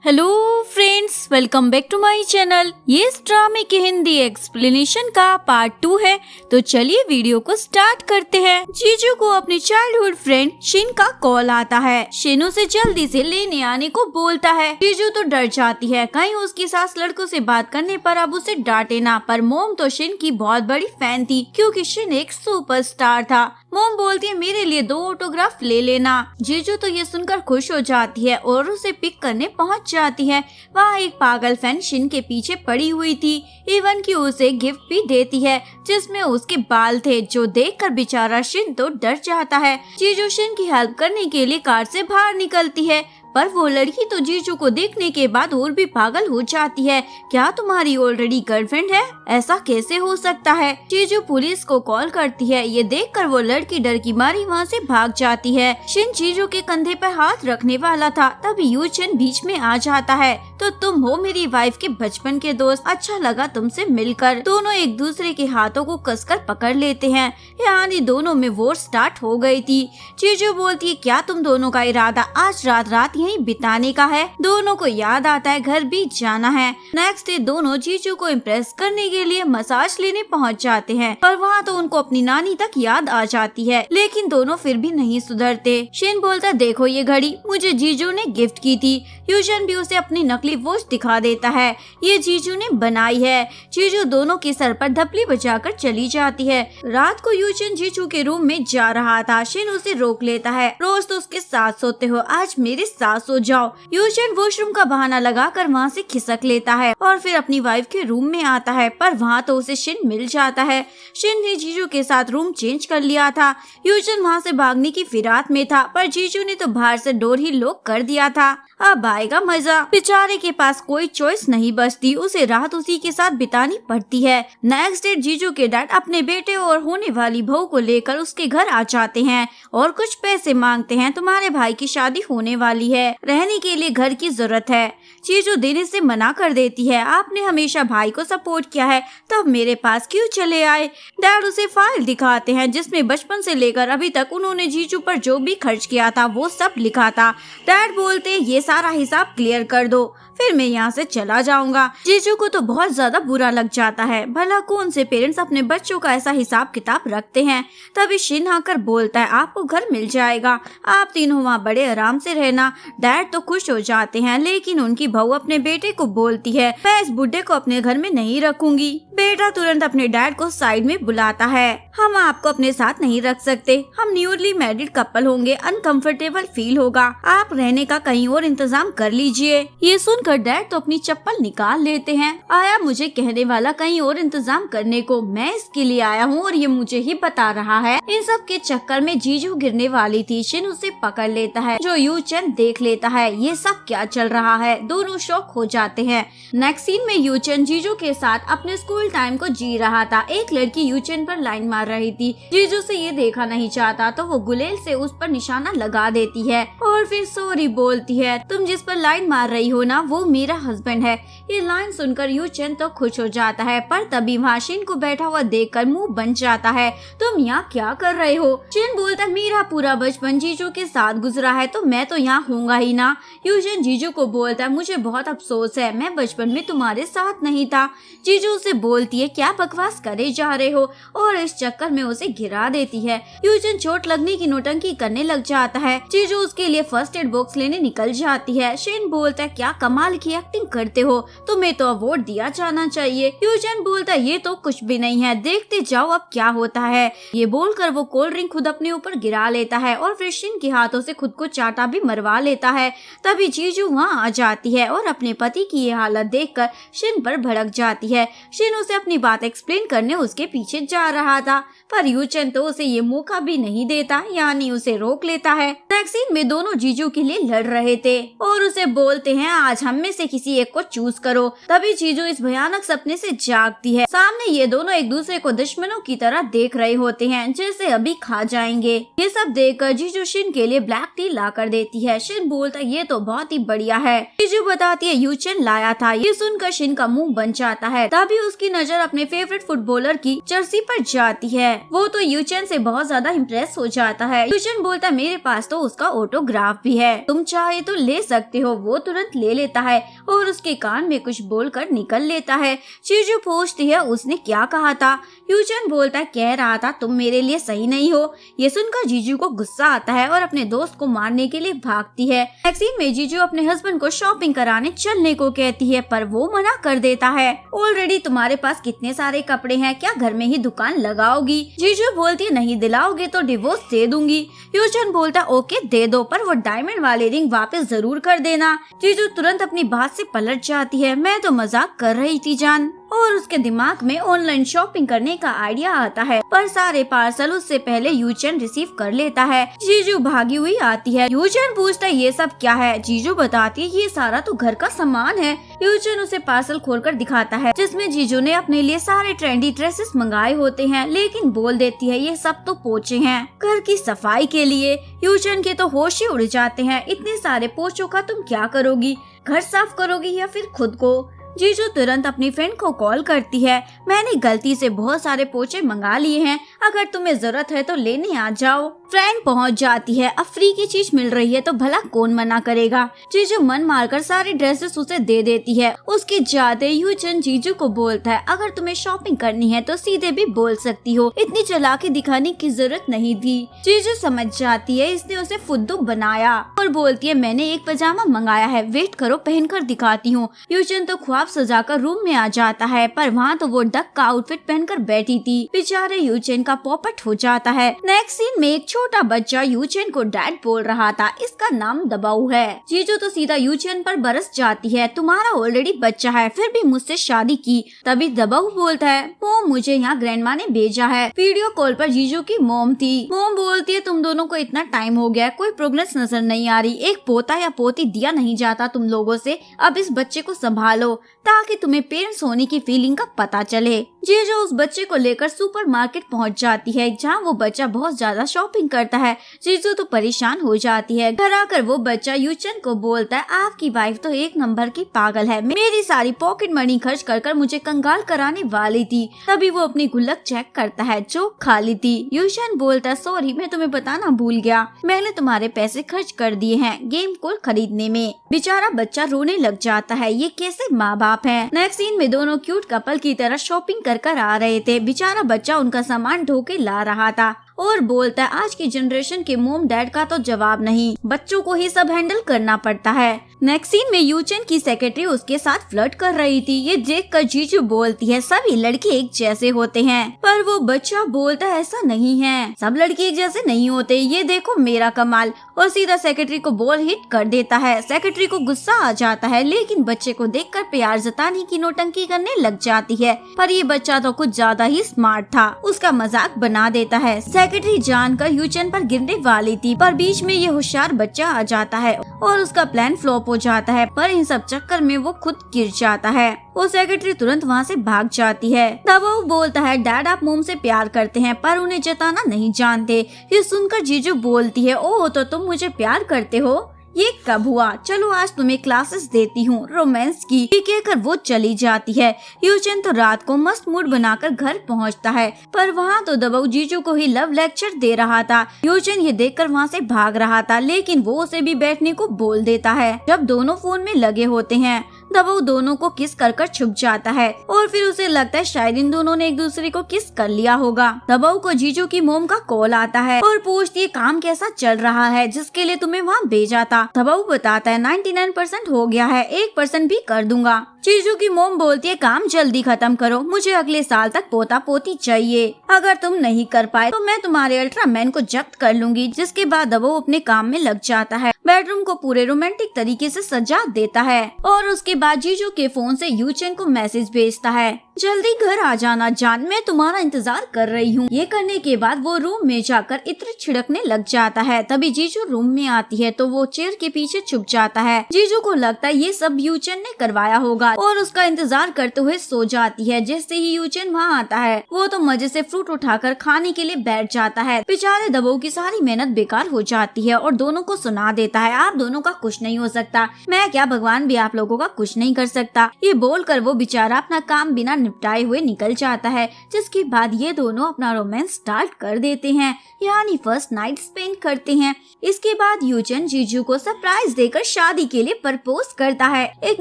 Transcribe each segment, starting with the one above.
Hello friends, welcome back to my channel. ये इस ड्रामे के हिंदी एक्सप्लेनेशन का पार्ट 2 है। तो चलिए वीडियो को स्टार्ट करते हैं। जीजू को अपने चाइल्डहुड फ्रेंड शिन का कॉल आता है। शिन उसे जल्दी से लेने आने को बोलता है। जीजू तो डर जाती है, कहीं उसकी सास लड़कों से बात करने पर अब उसे डांटे ना। पर मोम तो शिन की बहुत बड़ी फैन थी, क्योंकि शिन एक सुपरस्टार था। मोम बोलती है मेरे लिए 2 ऑटोग्राफ ले लेना। जीजू तो ये सुनकर खुश हो जाती है और उसे पिक करने पहुंच जाती है। वहाँ एक पागल फैन शिन के पीछे पड़ी हुई थी, इवन की उसे गिफ्ट भी देती है जिसमें उसके बाल थे, जो देखकर बेचारा शिन तो डर जाता है। जीजू शिन की हेल्प करने के लिए कार से बाहर निकलती है, पर वो लड़की तो जीजू को देखने के बाद और भी पागल हो जाती है। क्या तुम्हारी ऑलरेडी गर्लफ्रेंड है? ऐसा कैसे हो सकता है? जीजू पुलिस को कॉल करती है। ये देखकर वो लड़की डर की मारी वहाँ से भाग जाती है। शिन जीजू के कंधे पर हाथ रखने वाला था, तभी यूचन बीच में आ जाता है। तो तुम हो मेरी वाइफ के बचपन के दोस्त, अच्छा लगा तुमसे मिलकर। दोनों एक दूसरे के हाथों को कसकर पकड़ लेते हैं। यानी दोनों में वॉर स्टार्ट हो गई थी। जीजू बोलती है क्या तुम दोनों का इरादा आज रात यहीं बिताने का है? दोनों को याद आता है घर भी जाना है। नेक्स्ट डे दोनों जीजू को इम्प्रेस करने के लिए मसाज लेने पहुंच जाते हैं, पर वहाँ तो उनको अपनी नानी तक याद आ जाती है, लेकिन दोनों फिर भी नहीं सुधरते। शिन बोलता देखो ये घड़ी मुझे जीजू ने गिफ्ट की थी। यूजन भी उसे अपनी नकली वॉच दिखा देता है, ये जीजू ने बनाई है। जीजू दोनों के सर पर धपली बजाकर चली जाती है। रात को यूजन जीजू के रूम में जा रहा था। शिन उसे रोक लेता है, रोज तो उसके साथ सोते हो, आज मेरे साथ सो जाओ। यूजन वॉशरूम का बहाना लगाकर वहाँ से खिसक लेता है और फिर अपनी वाइफ के रूम में आता है, पर वहाँ तो उसे शिन मिल जाता है। शिन ने जीजू के साथ रूम चेंज कर लिया था। यूजन वहाँ से भागने की फिराक में था, पर जीजू ने तो बाहर से डोर ही लॉक कर दिया था। अब आएगा मजा। बेचारे के पास कोई चॉइस नहीं बचती, उसे रात उसी के साथ बितानी पड़ती है। नेक्स्ट डे जीजू के डैड अपने बेटे और होने वाली बहू को लेकर उसके घर आ जाते हैं और कुछ पैसे मांगते हैं। तुम्हारे भाई की शादी होने वाली है, रहने के लिए घर की जरूरत है। जीजू देने से मना कर देती है, आपने हमेशा भाई को सपोर्ट किया है, तब मेरे पास क्यों चले आए? डैड उसे फाइल दिखाते हैं जिसमें बचपन से लेकर अभी तक उन्होंने जीजू पर जो भी खर्च किया था वो सब लिखा था। डैड बोलते हैं ये सारा हिसाब क्लियर कर दो, फिर मैं यहाँ से चला जाऊंगा। जीजू को तो बहुत ज्यादा बुरा लग जाता है, भला कौन से पेरेंट्स अपने बच्चों का ऐसा हिसाब किताब रखते हैं। तभी शिन आकर बोलता है आपको घर मिल जाएगा, आप तीनों वहाँ बड़े आराम से रहना। डैड तो खुश हो जाते हैं, लेकिन उनकी बहू अपने बेटे को बोलती है मैं इस बुड्ढे को अपने घर में नहीं रखूंगी। बेटा तुरंत अपने डैड को साइड में बुलाता है, हम आपको अपने साथ नहीं रख सकते, हम न्यूली मैरिड कपल होंगे, अनकंफर्टेबल फील होगा, आप रहने का कहीं और इंतजाम कर लीजिए। ये सुनकर डैड तो अपनी चप्पल निकाल लेते हैं, आया मुझे कहने वाला कहीं और इंतजाम करने को, मैं इसके लिए आया हूँ और ये मुझे ही बता रहा है। इन सब के चक्कर में जीजू गिरने वाली थी। शिन उसे पकड़ लेता है, जो यूचन देख लेता है ये सब क्या चल रहा है। दोनों शॉक हो जाते हैं। नेक्स्ट सीन में यूचन जीजू के साथ अपने स्कूल टाइम को जी रहा था। एक लड़की यूचन पर लाइन मार रही थी। जीजू से ये देखा नहीं चाहता तो वो गुलेल से उस पर निशाना लगा देती है और फिर सॉरी बोलती है, तुम जिस पर लाइन मार रही हो ना वो मेरा हस्बैंड है। ये लाइन सुनकर यूचन तो खुश हो जाता है, पर तभी वहाँ शिन को बैठा हुआ देखकर मुंह बन जाता है, तुम यहाँ क्या कर रहे हो? शिन बोलता मेरा पूरा बचपन जीजू के साथ गुजरा है तो मैं तो यहाँ होऊंगा ही ना। यूचन जीजू को बोलता है मुझे बहुत अफसोस है, मैं बचपन में तुम्हारे साथ नहीं था। जीजू उसे बोलती है क्या बकवास करे जा रहे हो, और इस चक्कर में उसे गिरा देती है। यूचन चोट लगने की नौटंकी करने लग जाता है। जीजू उसके लिए फर्स्ट एड बॉक्स लेने निकल जाती है। शिन बोलता है क्या कमाल की एक्टिंग करते हो, तुम्हें तो अवार्ड दिया जाना चाहिए। यूचन बोलता है ये तो कुछ भी नहीं है, देखते जाओ अब क्या होता है। ये बोलकर वो कोल्ड ड्रिंक खुद अपने ऊपर गिरा लेता है और फिर शिन के हाथों से खुद को चाटा भी मरवा लेता है। तभी जीजू वहाँ आ जाती है और अपने पति की ये हालत देखकर शिन पर भड़क जाती है। शिन उसे अपनी बात एक्सप्लेन करने उसके पीछे जा रहा था, पर यूचन तो उसे ये मौका भी नहीं देता, यानी उसे रोक लेता है। नेक्स्ट सीन में दोनों जीजू के लिए लड़ रहे थे और उसे बोलते हैं आज हम में से किसी एक को चूज करो। तभी जीजू इस भयानक सपने से जागती है। सामने ये दोनों एक दूसरे को दुश्मनों की तरह देख रहे होते हैं, जैसे अभी खा जाएंगे। ये सब देखकर जीजू शिन के लिए ब्लैक टी ला कर देती है। शिन बोलता है ये तो बहुत ही बढ़िया है। जीजू बताती है यूचन लाया था। ये सुनकर शिन का मुंह बन जाता है। तभी उसकी नजर अपने फेवरेट फुटबॉलर की जर्सी पर जाती है। वो तो यूचन से बहुत ज्यादा इम्प्रेस हो जाता है। यूचन बोलता है मेरे पास तो उसका ऑटोग्राफ भी है, तुम चाहे तो ले सकते हो। वो तुरंत ले लेता है और उसके कान में कुछ बोलकर निकल लेता है। जीजू पूछती है उसने क्या कहा था। यूचन बोलता है कह रहा था तुम मेरे लिए सही नहीं हो। ये सुनकर जीजू को गुस्सा आता है और अपने दोस्त को मारने के लिए भागती है। वैक्सीन में जीजू अपने हस्बैंड को शॉपिंग कराने चलने को कहती है पर वो मना कर देता है। ऑलरेडी तुम्हारे पास कितने सारे कपड़े हैं, क्या घर में ही दुकान लगाओगी? जीजू बोलती है नहीं दिलाओगे तो डिवोर्स दे दूंगी। यूचन बोलता है ओके दे दो पर वो डायमंड वाले रिंग वापस जरूर कर देना। जीजू तुरंत अपनी बात से पलट जाती है मैं तो मजाक कर रही थी जान। और उसके दिमाग में ऑनलाइन शॉपिंग करने का आइडिया आता है पर सारे पार्सल उससे पहले यूचन रिसीव कर लेता है। जीजू भागी हुई आती है। यूचन पूछता है ये सब क्या है? जीजू बताती है ये सारा तो घर का सामान है। यूचन उसे पार्सल खोलकर दिखाता है जिसमें जीजू ने अपने लिए सारे ट्रेंडी ड्रेसेस मंगाए होते हैं, लेकिन बोल देती है ये सब तो पोछे हैं घर की सफाई के लिए। यूचन के तो होश ही उड़ जाते हैं, इतने सारे पोछों का तुम क्या करोगी? घर साफ करोगी या फिर खुद को? जीजू तुरंत अपनी फ्रेंड को कॉल करती है मैंने गलती से बहुत सारे पोछे मंगा लिए हैं, अगर तुम्हें जरूरत है तो लेने आ जाओ। फ्रेंड पहुंच जाती है। अब फ्री की चीज मिल रही है तो भला कौन मना करेगा। जीजू मन मारकर सारी ड्रेसेस उसे दे देती है। उसके जाते यूचन जीजू को बोलता है अगर तुम्हें शॉपिंग करनी है तो सीधे भी बोल सकती हो, इतनी चालाकी दिखाने की जरूरत नहीं थी। जीजू समझ जाती है इसने उसे फुद्दू बनाया और बोलती है मैंने एक पजामा मंगाया है, वेट करो पहनकर दिखाती हूँ। यूचन तो ख्वाब सजाकर रूम में आ जाता है पर वहाँ तो वो डक का आउटफिट पहनकर बैठी थी। बेचारे यूचन का पोपट हो जाता है। नेक्स्ट सीन में एक छोटा बच्चा यूचन को डैड बोल रहा था, इसका नाम दबाऊ है। जीजू तो सीधा यूचन पर बरस जाती है तुम्हारा ऑलरेडी बच्चा है फिर भी मुझसे शादी की। तभी दबाऊ बोलता है मोम मुझे यहाँ ग्रैंडमा ने भेजा है। वीडियो कॉल पर जीजू की मोम थी। मोम बोलती है तुम दोनों को इतना टाइम हो गया कोई प्रोग्रेस नजर नहीं आ रही, एक पोता या पोती दिया नहीं जाता तुम लोगों से, अब इस बच्चे को संभालो ताकि तुम्हें पेरेंट्स होने की फीलिंग का पता चले। जीजू उस बच्चे को लेकर सुपरमार्केट पहुंच जाती है जहां वो बच्चा बहुत ज्यादा शॉपिंग करता है। जीजू तो परेशान हो जाती है। घर आकर वो बच्चा यूचन को बोलता है आपकी वाइफ तो एक नंबर की पागल है, मेरी सारी पॉकेट मनी खर्च कर मुझे कंगाल कराने वाली थी। तभी वो अपनी गुल्लक चेक करता है जो खाली थी। यूचन बोलता है सॉरी मैं तुम्हें बताना भूल गया, मैंने तुम्हारे पैसे खर्च कर दिए हैं गेम को खरीदने में। बेचारा बच्चा रोने लग जाता है, ये कैसे माँ बाप है। नेक्स्ट सीन में दोनों क्यूट कपल की तरह शॉपिंग कर आ रहे थे। बेचारा बच्चा उनका सामान ढो के ला रहा था और बोलता है आज की जनरेशन के मोम डैड का तो जवाब नहीं, बच्चों को ही सब हैंडल करना पड़ता है। नेक्स्ट सीन में यूचन की सेक्रेटरी उसके साथ फ्लर्ट कर रही थी। ये देखकर जीजू बोलती है सभी लड़के एक जैसे होते हैं, पर वो बच्चा बोलता है ऐसा नहीं है, सब लड़के एक जैसे नहीं होते, ये देखो मेरा कमाल, और सीधा सेक्रेटरी को बॉल हिट कर देता है। सेक्रेटरी को गुस्सा आ जाता है लेकिन बच्चे को देखकर प्यार जताने की नौटंकी करने लग जाती है, पर ये बच्चा तो कुछ ज्यादा ही स्मार्ट था, उसका मजाक बना देता है। सेक्रेटरी जानकर यूचन पर गिरने वाली थी पर बीच में ये होशियार बच्चा आ जाता है और उसका प्लान फ्लॉप हो जाता है, पर इन सब चक्कर में वो खुद गिर जाता है। वो सेक्रेटरी तुरंत वहाँ से भाग जाती है। तब वो बोलता है डैड आप मोम से प्यार करते हैं पर उन्हें जताना नहीं जानते। ये सुनकर जीजू बोलती है ओह तो तुम मुझे प्यार करते हो, ये कब हुआ, चलो आज तुम्हें क्लासेस देती हूँ रोमांस की। ये कहकर वो चली जाती है। यूचन तो रात को मस्त मूड बनाकर घर पहुँचता है पर वहाँ तो दबाऊ जीजू को ही लव लेक्चर दे रहा था। यूचन ये देखकर वहाँ से भाग रहा था लेकिन वो उसे भी बैठने को बोल देता है। जब दोनों फोन में लगे होते हैं दबाऊ दोनों को किस कर छुप जाता है और फिर उसे लगता है शायद इन दोनों ने एक दूसरे को किस कर लिया होगा। दबाऊ को जीजू की मोम का कॉल आता है और पूछती है काम कैसा चल रहा है जिसके लिए तुम्हें वहाँ भेजा था। दबाऊ बताता है 99% हो गया है, 1% भी कर दूंगा। जीजू की मोम बोलती है काम जल्दी खत्म करो, मुझे अगले साल तक पोता पोती चाहिए, अगर तुम नहीं कर पाए तो मैं तुम्हारे अल्ट्रामैन को जब्त कर लूंगी। जिसके बाद दबाऊ अपने काम में लग जाता है, बेडरूम को पूरे रोमांटिक तरीके से सजा देता है और उसके बाद जीजू के फोन से यूचन को मैसेज भेजता है जल्दी घर आ जाना जान, मैं तुम्हारा इंतजार कर रही हूँ। ये करने के बाद वो रूम में जाकर इत्र छिड़कने लग जाता है। तभी जीजू रूम में आती है तो वो चेयर के पीछे छुप जाता है। जीजू को लगता है ये सब यूचन ने करवाया होगा बाद और उसका इंतजार करते हुए सो जाती है। जैसे ही यूचेन वहाँ आता है वो तो मजे से फ्रूट उठाकर खाने के लिए बैठ जाता है। बेचारे दबो की सारी मेहनत बेकार हो जाती है और दोनों को सुना देता है, आप दोनों का कुछ नहीं हो सकता, मैं क्या भगवान भी आप लोगों का कुछ नहीं कर सकता। ये बोलकर वो बेचारा अपना काम बिना निपटाए हुए निकल जाता है। जिसके बाद ये दोनों अपना रोमांस स्टार्ट कर देते हैं, यानी फर्स्ट नाइट स्पेंड करते हैं। इसके बाद यूचेन जीजू को सरप्राइज देकर शादी के लिए प्रपोज करता है, एक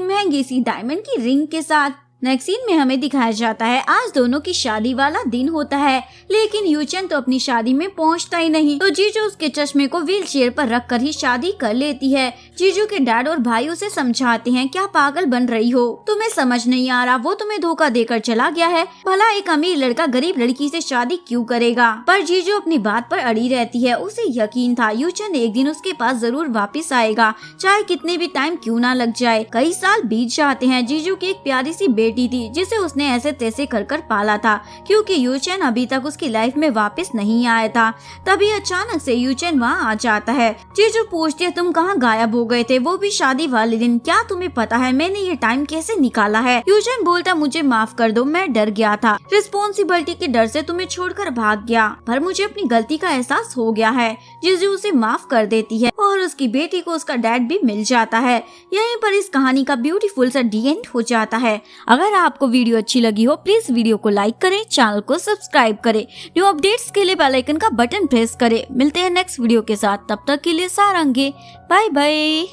महंगी सी डायमंड की रिंग के साथ। नेक्स्ट सीन में हमें दिखाया जाता है आज दोनों की शादी वाला दिन होता है, लेकिन यूचेन तो अपनी शादी में पहुंचता ही नहीं, तो जीजू उसके चश्मे को व्हील चेयर पर रख कर ही शादी कर लेती है। जीजू के डैड और भाई उसे समझाते हैं, क्या पागल बन रही हो, तुम्हें समझ नहीं आ रहा, वो तुम्हें धोखा देकर चला गया है, भला एक अमीर लड़का गरीब लड़की से शादी क्यों करेगा। पर जीजू अपनी बात पर अड़ी रहती है, उसे यकीन था यूचेन एक दिन उसके पास जरूर वापिस आएगा, चाहे कितने भी टाइम क्यों ना लग जाए। कई साल बीत जाते हैं। जीजू की एक प्यारी सी बेटी थी जिसे उसने ऐसे तैसे कर कर पाला था, क्योंकि यूचेन अभी तक उसकी लाइफ में वापस नहीं आया था। तभी अचानक से यूचेन वहाँ आ जाता है। जीजू पूछती है, तुम कहाँ गायब हो गए थे, वो भी शादी वाले दिन, क्या तुम्हें पता है मैंने ये टाइम कैसे निकाला है। यूचेन बोलता, मुझे माफ कर दो, मैं डर गया था, रिस्पॉन्सिबिलिटी के डर से तुम्हें छोड़कर भाग गया, पर मुझे अपनी गलती का एहसास हो गया है। जीजू उसे माफ कर देती है और उसकी बेटी को उसका डैड भी मिल जाता है। यहीं पर इस कहानी का ब्यूटीफुल सा डी एंड हो जाता है। अगर आपको वीडियो अच्छी लगी हो प्लीज वीडियो को लाइक करें, चैनल को सब्सक्राइब करें, न्यू अपडेट्स के लिए बेल आइकन का बटन प्रेस करें। मिलते हैं नेक्स्ट वीडियो के साथ, तब तक के लिए सारंगे, बाय बाय।